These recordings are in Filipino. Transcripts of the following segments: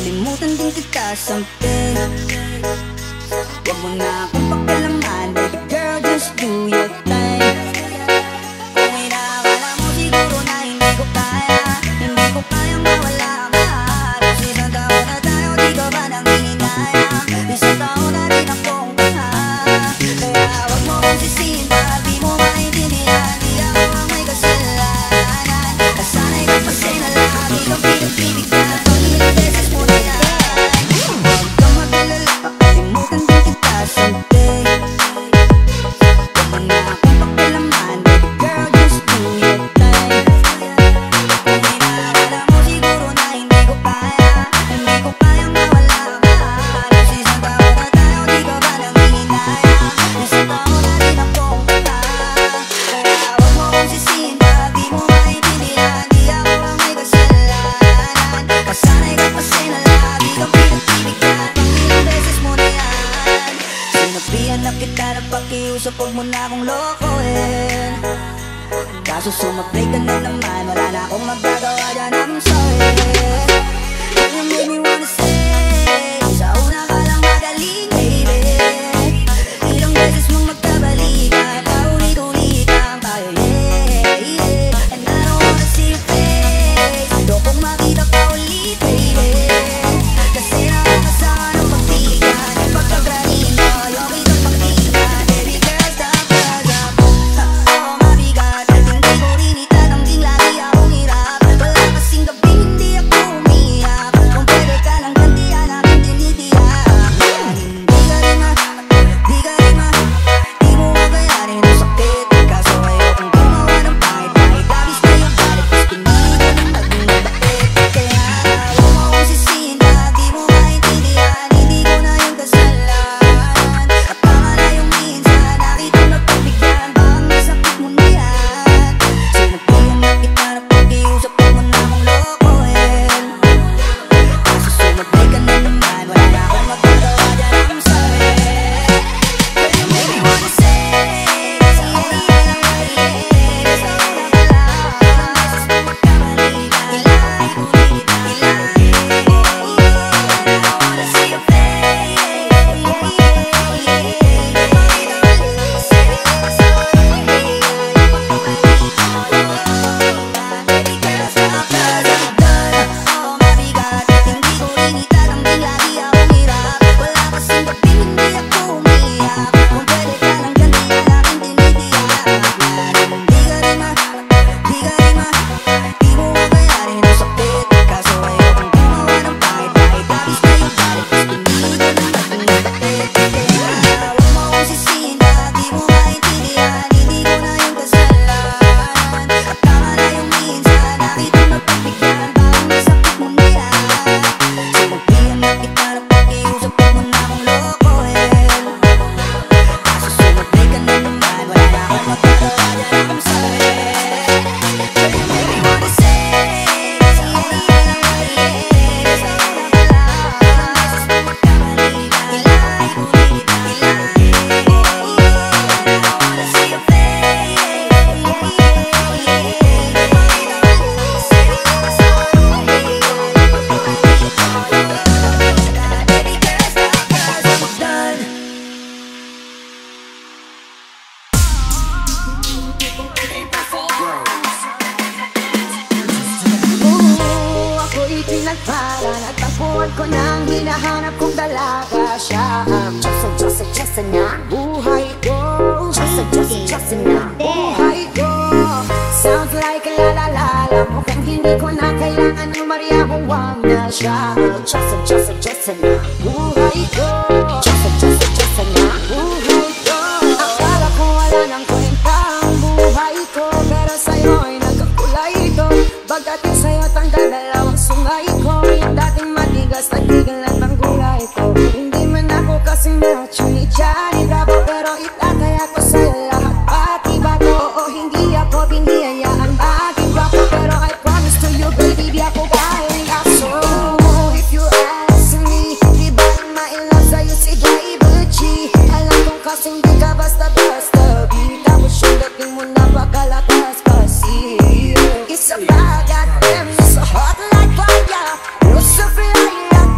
makalimutan din kita someday. Huwag mo na akong pakialaman, baby girl, just do your thing. Kung inaakala mo siguro na hindi ko kayang mawala ka. Kasi isang taon na tayo, di ka ba nang hihinayang? Isang taon na rin akong tanga. Kaya huwag mo kong sisihin, baka di mo maintindihan. Di ako ang may kasalanan. Kasanay ka pa sa'y na lagi kang pinagbibigyan. Pangilang beses mo na yan. Huwag kang mag-alala, makalimutan din kita someday. Huwag mo na akong pakialaman, baby girl, just do your thing. Kung inaakala mo siguro na hindi ko kayang mawala ka. Kasi isang taon na tayo, di ka ba nang hihinayang? Isang taon na rin akong tanga. Kaya huwag mo kong sisihin, baka di mo maintindihan. Di ako ang may kasalanan. Kasanay ka pa sa'y na lagi kang pinagbibigyan. Pangilang beses mo na yan. Sinabihan na kita na pakiusap, huwag mo na akong lokohin. Kaso sumablay ka na naman, wala na akong magagawa dyan, I'm sorry. You make me wanna say, sa una ka lang magaling, baby. Ilang beses mong magkabalikan, paulit-ulitan tayo, yeah. And I don't wanna see your face, ayokong makita ka ulit, baby. Kasi nakakasama ng pagtigan, yung pagkagrahin mo, ayaw kitang pakinggan. Baby girl, stop, cause I'm mabigat. At hindi ko rin itatangking lagi akong hirap. Wala kasing gabing hindi ako umiyak. Kung pwede ka lang gantihan aking tinitiyak. Hindi ka rin di mo makayanin ang sakit. Kaso ayokong gumawa ng pahit-pahit. Labis na yung galit, mas pinili ko ng naging mabait. Kaya huwag mo akong sisihin, baka di mo maintindihan. Hindi ko na yung kasalanan. At baka na yung minsan nakitang napagbigyan, baka masakit mo na yan. Sinabihan na kita na pakiusap, huwag mo na akong lokohin. Kaso sumablay ka na naman, wala na akong magagawa dyan, I'm sorry. But you make me wanna say, sa una ka lang maliit, sa una ka lang beses mo magkabalikan. Ilangin, ilangin, I wanna see your face, baby girl, stop, cause I'm done. Oo, mabigat, at hindi ko rin itatangking lagi akong hirap. Wala kasing gabing hindi ako umiyak. Kung pwede ka lang gantihan aking tinitiyak. Di mo makayanin ang sakit. Kaso ayokong gumawa ng pahit-pahit. Labis na yung galit, mas pinili ko ng naging mabait. Kaya huwag mo akong sisihin, baka di mo maintindihan. Hindi ko na yung kasalanan. At tama na yung minsan nakitang napagbigyan, baka masakit mo na yan. Sinabihan na kita na pakiusap, huwag mo na akong lokohin. Kaso sumablay ka na naman, wala na akong magagawa dyan, I'm sorry. But you make me wanna say, sa una ka lang maliit, sa una ka lang beses mo magkabalikan. Ilangin, I wanna see your face, baby girl, stop, cause I'm done. Ako'y pinagparan at tapuan ko nang hinahanap kong dalaga siya. Diyos na buhay ko. Diyos na buhay ko. Sounds like la-la-la-la. Mukhang hindi ko na kailangan ng Maria kung wag na siya. Diyos na buhay ko. Diyos na buhay ko. Akala ko wala nang kwenta ang buhay ko, pero sa'yo'y nagkakulay ito. Pagdating sa'yo tanggal dalawang sungay ko. Yung dating matigas nagtigil na ang gulay ko. Hindi man ako kasing macho ni Johnny Bravo, pero itataya ko sa'yo lahat pati bago. Oo, hindi ako biniyayaan maging guwapo, pero I promise to you baby, di ako kayang aso. If you ask me, di ba ma-in-love sa'yo si Driver G? Alam kong kasing di ka basta-basta, tapos yung dating mo napakalakas kasi it's a bad damn, so hot like fire. You're so fly like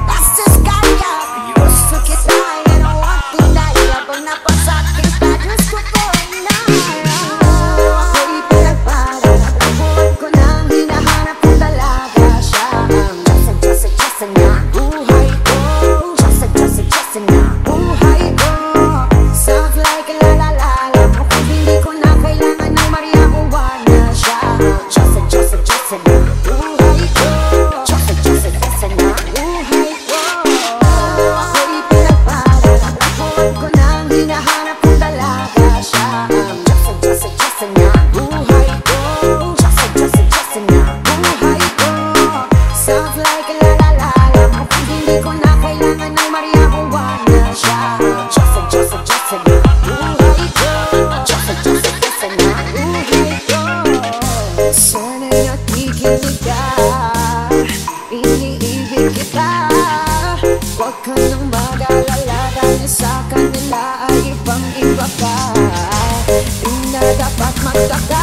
magtaka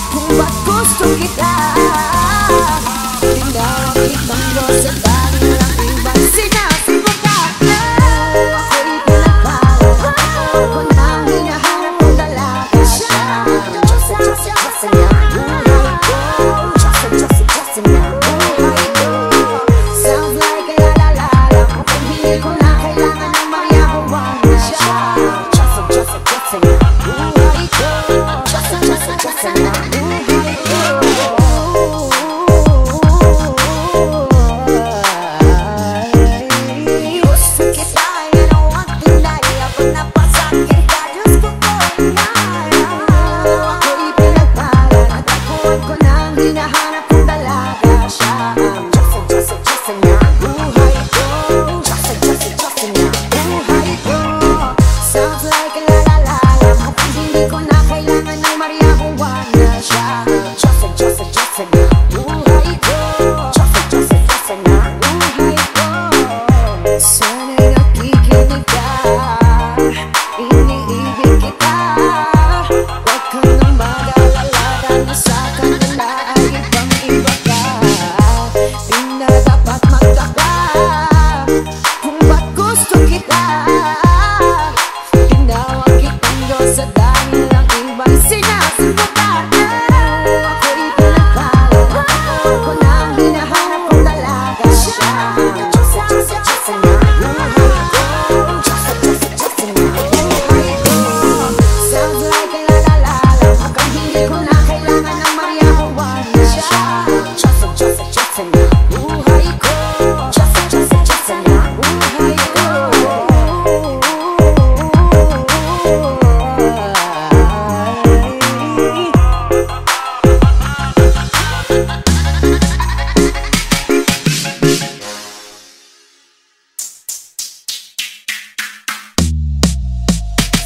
kung ba't gusto kita. Tinawag kitang sa dami ng ibang sinasagot ka. Ako'y pinagpala ako nang hinahanap kong dalaga siya. Diyos na buhay ko, Diyos na buhay ko. Sounds like la-la-la-la kung hindi ko na kailangan ng mayahuwang na siya. Diyos na buhay ko, Diyos na buhay ko. Gusto kita, ginawa tinay ako napasakit ka. Diyos ko ko inay. Ako'y pinagpala at tapuan ko nang hinahanap kong dalaga siya. Diyos na buhay ko, Diyos na buhay ko. Sounds like la-la-la-la mukhang hindi ko na kailangan ng mariahuwa na siya. Diyos na buhay ko, Diyos na buhay ko. Sana'y nakikinig ka, iniibig kita. Huwag ka nang mag-alala dahil sa kanila ay ibang-iba ka. Di na dapat magtaka kung ba't gusto kita. Tinawag kitang Diyos sa dahil ng ibang sinasagot ka. Ako'y pinagpala ako nang hinahanap kong dalaga siya. Diyos na buhay ko, Diyos na buhay ko. Sounds like la-la-la-la mukhang hindi ko na kailangan ng mariahuwa na siya. Diyos na buhay ko, Diyos na buhay ko.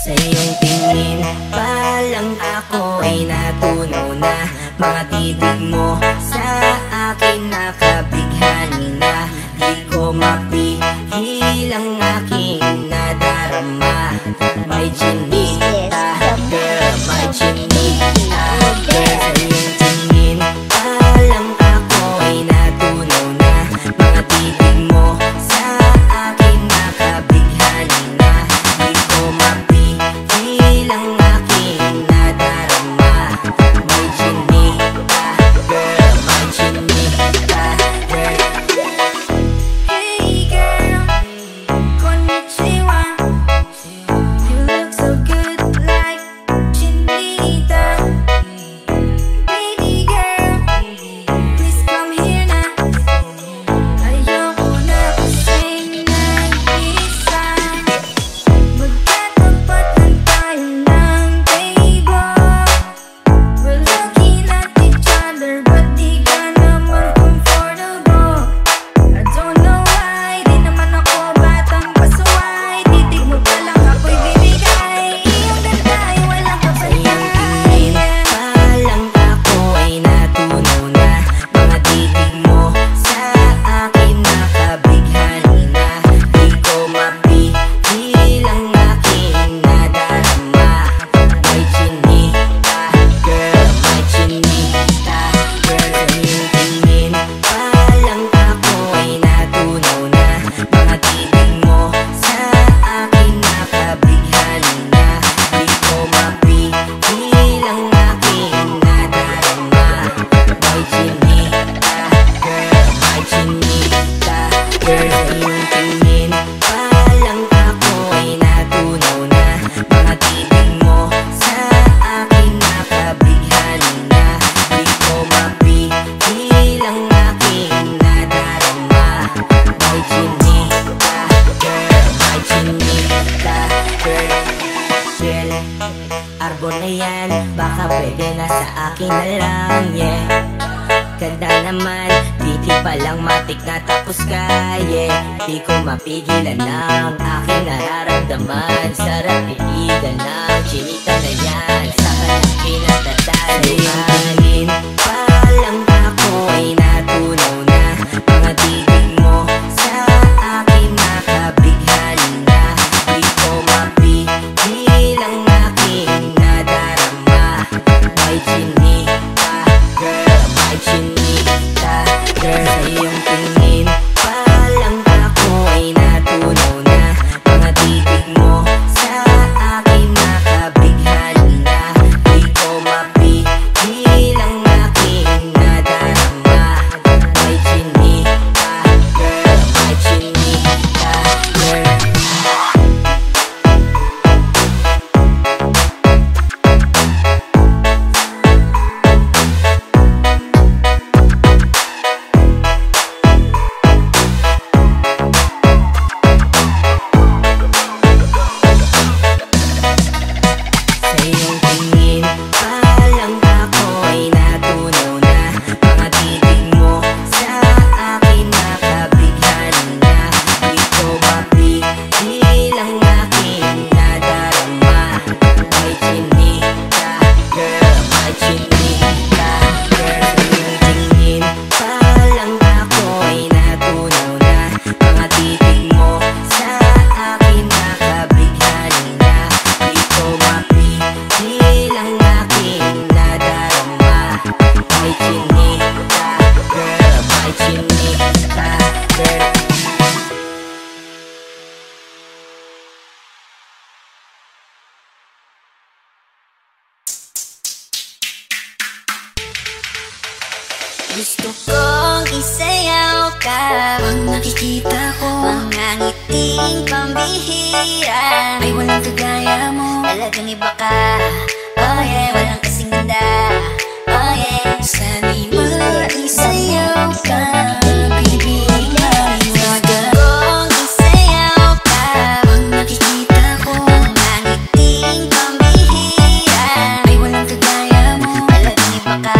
Sa iyong tingin pa lang ako ay natunaw na. Mga titig mo sa akin nakabighani na. Di ko mapihil ang aking nadarama. May chinita, girl, may chinita, girl. Sa iyong tingin pa lang ako ay natunaw na. Mga titig mo sa akin nakabighani na. Di ko mapihil ang aking nadarama. May chinita, girl, may chinita, girl. Hey girl, konnichiwa. You look so good like chinita. Baby girl, please come here na. Ayoko na kasing nag-isa. Magkatapat lang tayo ng table. We're looking at each other but di ka naman comfortable. I don't know why, di naman ako batang pasuway. Titig mo pa lang ako'y bibigay. Iyong ganda ay walang kapantay. Pa lang ako ay natunaw na. Mga titig mo sa akin nakabighani na. Di ko mapihil ang aking nadarama. May chinita, girl, may chinita, girl. Sa iyong tingin pa lang ako ay natunaw na. Mga titig mo sa akin nakabighani na. Di ko mapihil ang aking nadarama. May chinita, girl, may chinita, girl. Sa iyong tingin pa lang ako ay natunaw na. Mga titig mo sa akin nakabighani na. Di ko mapihil ang aking nadarama. May chinita, girl, may chinita, girl. Girl, arbor na yan, baka pwede na sa akin na lang, yeah. Ganda naman, titig pa lang matik na tapos ka, yeah. Di ko mapigilan ang aking nararamdaman. Sarap iigan ng chinita na yan. Sa kanyang pinagtatalihan pa lang ako ay natunaw na. Mga titig mo sa akin nakabighani na. Di ko mapihil ang aking nadarama. Gusto kong isayaw ka pag nakikita ko mga ngiting pambihira. Ay walang kagaya mo, talagang iba ka. Oh yeah, walang kasing ganda. Oh yeah, sana'y maisayaw ka. Pinipiling mariwaga. Gusto kong isayaw ka pag nakikita ko mga ngiting pambihira. Ay walang kagaya mo, talagang iba ka.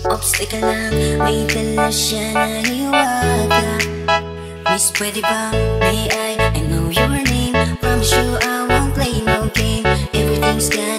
Ops, teka lang, may dala siya na hiwaga. Miss, pwede ba? May I know your name? Promise you I won't play no game. Everything's gonna